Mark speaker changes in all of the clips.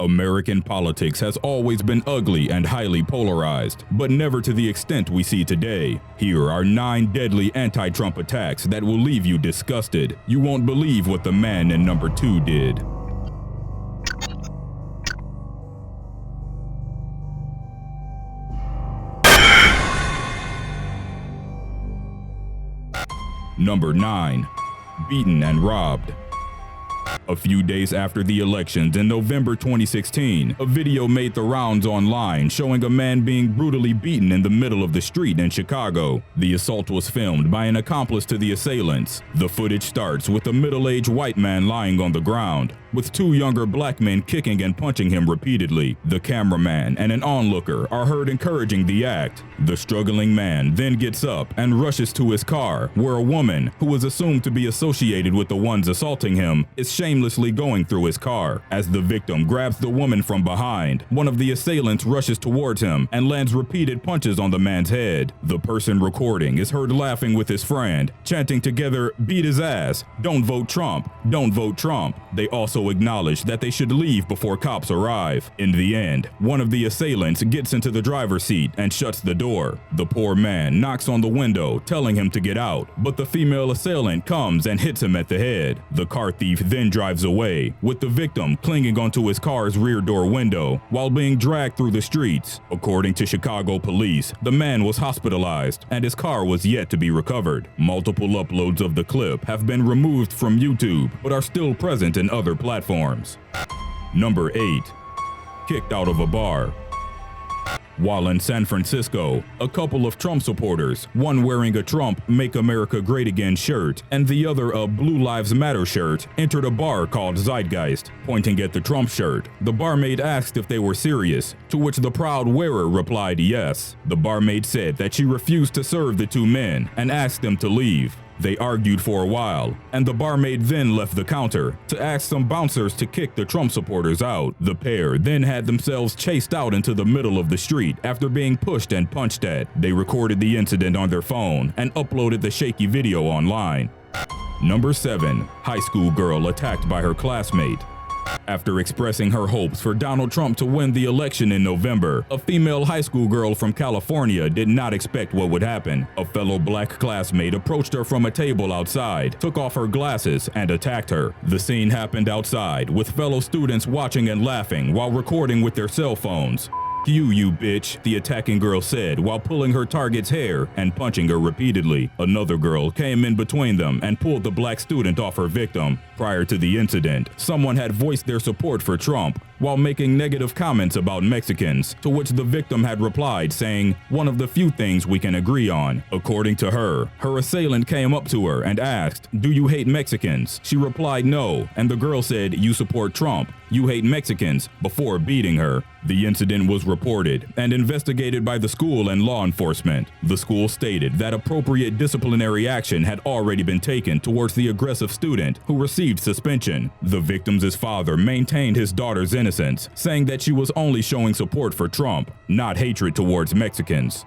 Speaker 1: American politics has always been ugly and highly polarized, but never to the extent we see today. Here are 9 deadly anti-Trump attacks that will leave you disgusted. You won't believe what the man in number 2 did. Number 9. Beaten and robbed. A few days after the elections in November 2016, a video made the rounds online showing a man being brutally beaten in the middle of the street in Chicago. The assault was filmed by an accomplice to the assailants. The footage starts with a middle-aged white man lying on the ground, with 2 younger black men kicking and punching him repeatedly. The cameraman and an onlooker are heard encouraging the act. The struggling man then gets up and rushes to his car, where a woman, who is assumed to be associated with the ones assaulting him, is shamelessly going through his car. As the victim grabs the woman from behind, one of the assailants rushes towards him and lands repeated punches on the man's head. The person recording is heard laughing with his friend, chanting together, "Beat his ass, don't vote Trump, don't vote Trump." They also acknowledge that they should leave before cops arrive. In the end, one of the assailants gets into the driver's seat and shuts the door. The poor man knocks on the window, telling him to get out, but the female assailant comes and hits him at the head. The car thief then drives away, with the victim clinging onto his car's rear door window while being dragged through the streets. According to Chicago police, the man was hospitalized and his car was yet to be recovered. Multiple uploads of the clip have been removed from YouTube, but are still present in other platforms. Number 8. Kicked out of a bar. While in San Francisco, a couple of Trump supporters, one wearing a Trump Make America Great Again shirt and the other a Blue Lives Matter shirt, entered a bar called Zeitgeist. Pointing at the Trump shirt, the barmaid asked if they were serious, to which the proud wearer replied yes. The barmaid said that she refused to serve the 2 men and asked them to leave. They argued for a while, and the barmaid then left the counter to ask some bouncers to kick the Trump supporters out. The pair then had themselves chased out into the middle of the street after being pushed and punched at. They recorded the incident on their phone and uploaded the shaky video online. Number 7. High school girl attacked by her classmate. After expressing her hopes for Donald Trump to win the election in November, a female high school girl from California did not expect what would happen. A fellow black classmate approached her from a table outside, took off her glasses, and attacked her. The scene happened outside, with fellow students watching and laughing while recording with their cell phones. You bitch," the attacking girl said while pulling her target's hair and punching her repeatedly. Another girl came in between them and pulled the black student off her victim. Prior to the incident, someone had voiced their support for Trump while making negative comments about Mexicans, to which the victim had replied saying, "One of the few things we can agree on." According to her, her assailant came up to her and asked, "Do you hate Mexicans?" She replied no, and the girl said, "You support Trump, you hate Mexicans," before beating her. The incident was reported and investigated by the school and law enforcement. The school stated that appropriate disciplinary action had already been taken towards the aggressive student, who received suspension. The victim's father maintained his daughter's innocence, saying that she was only showing support for Trump, not hatred towards Mexicans.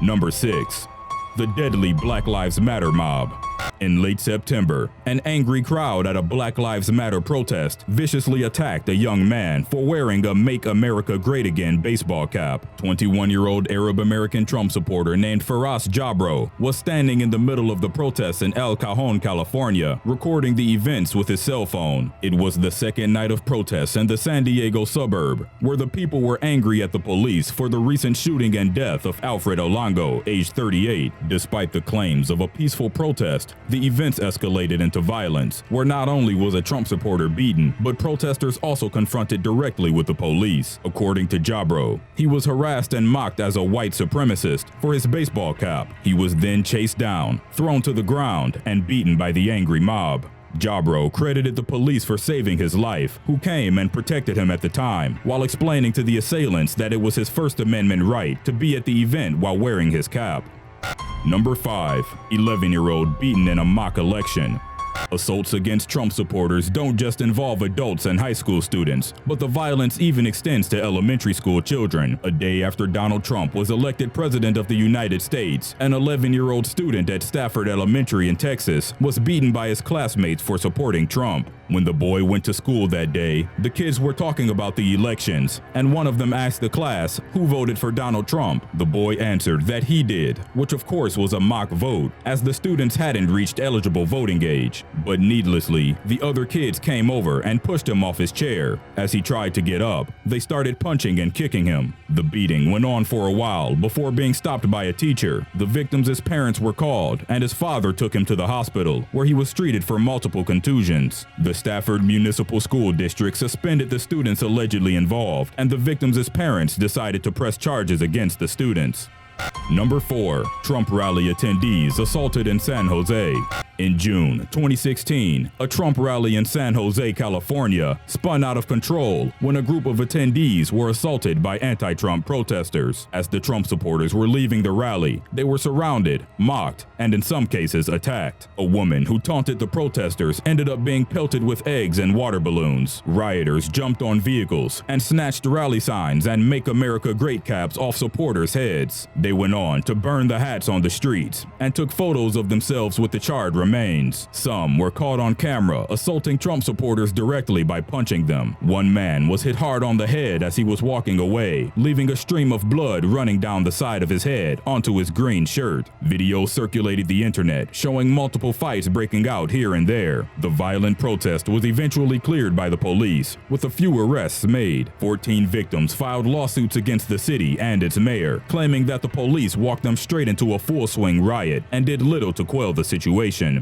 Speaker 1: Number 6. The deadly Black Lives Matter mob. In late September, an angry crowd at a Black Lives Matter protest viciously attacked a young man for wearing a Make America Great Again baseball cap. 21-year-old Arab-American Trump supporter named Firas Jabro was standing in the middle of the protests in El Cajon, California, recording the events with his cell phone. It was the second night of protests in the San Diego suburb, where the people were angry at the police for the recent shooting and death of Alfred Olango, aged 38. Despite the claims of a peaceful protest, the events escalated into violence, where not only was a Trump supporter beaten, but protesters also confronted directly with the police. According to Jabro, he was harassed and mocked as a white supremacist for his baseball cap. He was then chased down, thrown to the ground, and beaten by the angry mob. Jabro credited the police for saving his life, who came and protected him at the time, while explaining to the assailants that it was his First Amendment right to be at the event while wearing his cap. Number 5. 11-year-old beaten in a mock election. Assaults against Trump supporters don't just involve adults and high school students, but the violence even extends to elementary school children. A day after Donald Trump was elected president of the United States, an 11-year-old student at Stafford Elementary in Texas was beaten by his classmates for supporting Trump. When the boy went to school that day, the kids were talking about the elections, and one of them asked the class who voted for Donald Trump. The boy answered that he did, which of course was a mock vote, as the students hadn't reached eligible voting age. But needlessly, the other kids came over and pushed him off his chair. As he tried to get up, they started punching and kicking him. The beating went on for a while before being stopped by a teacher. The victim's parents were called, and his father took him to the hospital, where he was treated for multiple contusions. The Stafford Municipal School District suspended the students allegedly involved, and the victims' parents decided to press charges against the students. Number 4. Trump rally attendees assaulted in San Jose. In June 2016, a Trump rally in San Jose, California, spun out of control when a group of attendees were assaulted by anti-Trump protesters. As the Trump supporters were leaving the rally, they were surrounded, mocked, and in some cases attacked. A woman who taunted the protesters ended up being pelted with eggs and water balloons. Rioters jumped on vehicles and snatched rally signs and "Make America Great" caps off supporters' heads. They went on to burn the hats on the streets and took photos of themselves with the charred remains. Some were caught on camera assaulting Trump supporters directly by punching them. One man was hit hard on the head as he was walking away, leaving a stream of blood running down the side of his head onto his green shirt. Videos circulated the internet showing multiple fights breaking out here and there. The violent protest was eventually cleared by the police, with a few arrests made. 14 victims filed lawsuits against the city and its mayor, claiming that the police walked them straight into a full-swing riot and did little to quell the situation.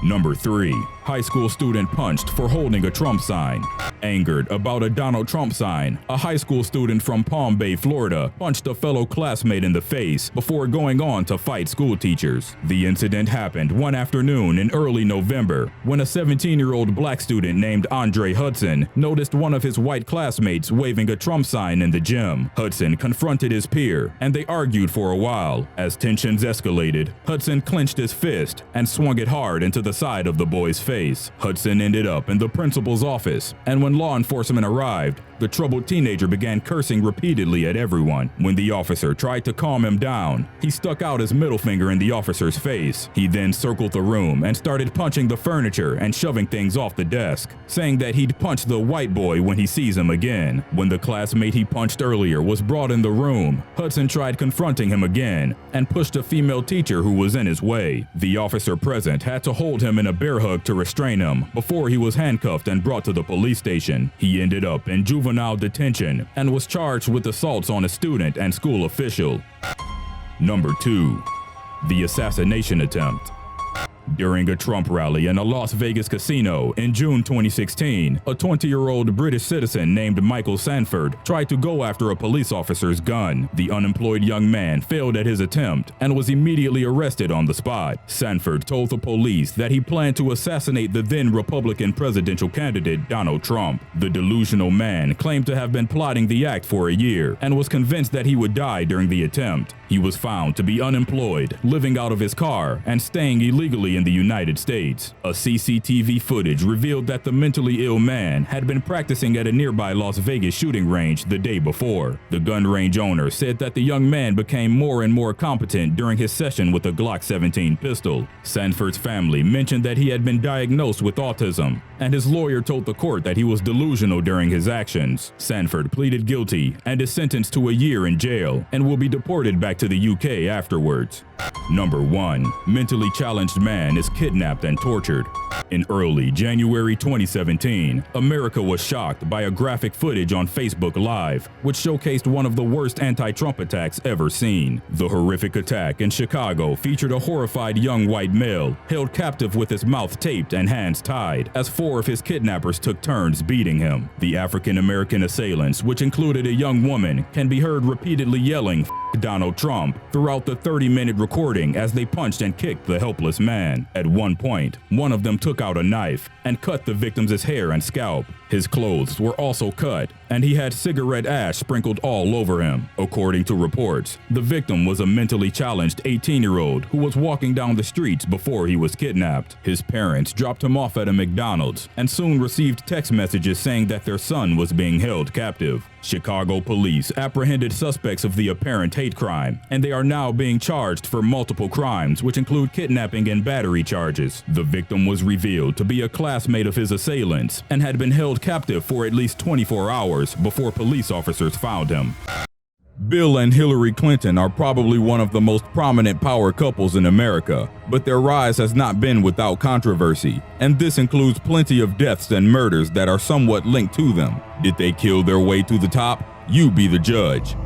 Speaker 1: Number 3. High school student punched for holding a Trump sign. Angered about a Donald Trump sign, a high school student from Palm Bay, Florida, punched a fellow classmate in the face before going on to fight school teachers. The incident happened one afternoon in early November when a 17-year-old black student named Andre Hudson noticed one of his white classmates waving a Trump sign in the gym. Hudson confronted his peer, and they argued for a while. As tensions escalated, Hudson clenched his fist and swung it hard into the side of the boy's face. Hudson ended up in the principal's office, and when law enforcement arrived, the troubled teenager began cursing repeatedly at everyone. When the officer tried to calm him down, he stuck out his middle finger in the officer's face. He then circled the room and started punching the furniture and shoving things off the desk, saying that he'd punch the white boy when he sees him again. When the classmate he punched earlier was brought in the room, Hudson tried confronting him again and pushed a female teacher who was in his way. The officer present had to hold him in a bear hug to restrain him before he was handcuffed and brought to the police station. He ended up in juvenile detention and was charged with assaults on a student and school official. Number 2. The assassination attempt. During a Trump rally in a Las Vegas casino in June 2016, a 20-year-old British citizen named Michael Sanford tried to go after a police officer's gun. The unemployed young man failed at his attempt and was immediately arrested on the spot. Sanford told the police that he planned to assassinate the then Republican presidential candidate Donald Trump. The delusional man claimed to have been plotting the act for a year and was convinced that he would die during the attempt. He was found to be unemployed, living out of his car, and staying illegally in the United States. A CCTV footage revealed that the mentally ill man had been practicing at a nearby Las Vegas shooting range the day before. The gun range owner said that the young man became more and more competent during his session with a Glock 17 pistol. Sanford's family mentioned that he had been diagnosed with autism, and his lawyer told the court that he was delusional during his actions. Sanford pleaded guilty and is sentenced to a year in jail and will be deported back to the UK afterwards. Number 1. Mentally challenged man is kidnapped and tortured. In early January 2017, America was shocked by a graphic footage on Facebook Live, which showcased one of the worst anti-Trump attacks ever seen. The horrific attack in Chicago featured a horrified young white male held captive with his mouth taped and hands tied, as 4 of his kidnappers took turns beating him. The African-American assailants, which included a young woman, can be heard repeatedly yelling "F Donald Trump" throughout the 30-minute recording as they punched and kicked the helpless man. At one point, one of them took out a knife and cut the victim's hair and scalp. His clothes were also cut, and he had cigarette ash sprinkled all over him. According to reports, the victim was a mentally challenged 18-year-old who was walking down the streets before he was kidnapped. His parents dropped him off at a McDonald's and soon received text messages saying that their son was being held captive. Chicago police apprehended suspects of the apparent hate crime, and they are now being charged for multiple crimes, which include kidnapping and battery charges. The victim was revealed to be a classmate of his assailants and had been held captive for at least 24 hours before police officers found him. Bill and Hillary Clinton are probably one of the most prominent power couples in America, but their rise has not been without controversy, and this includes plenty of deaths and murders that are somewhat linked to them. Did they kill their way to the top? You be the judge.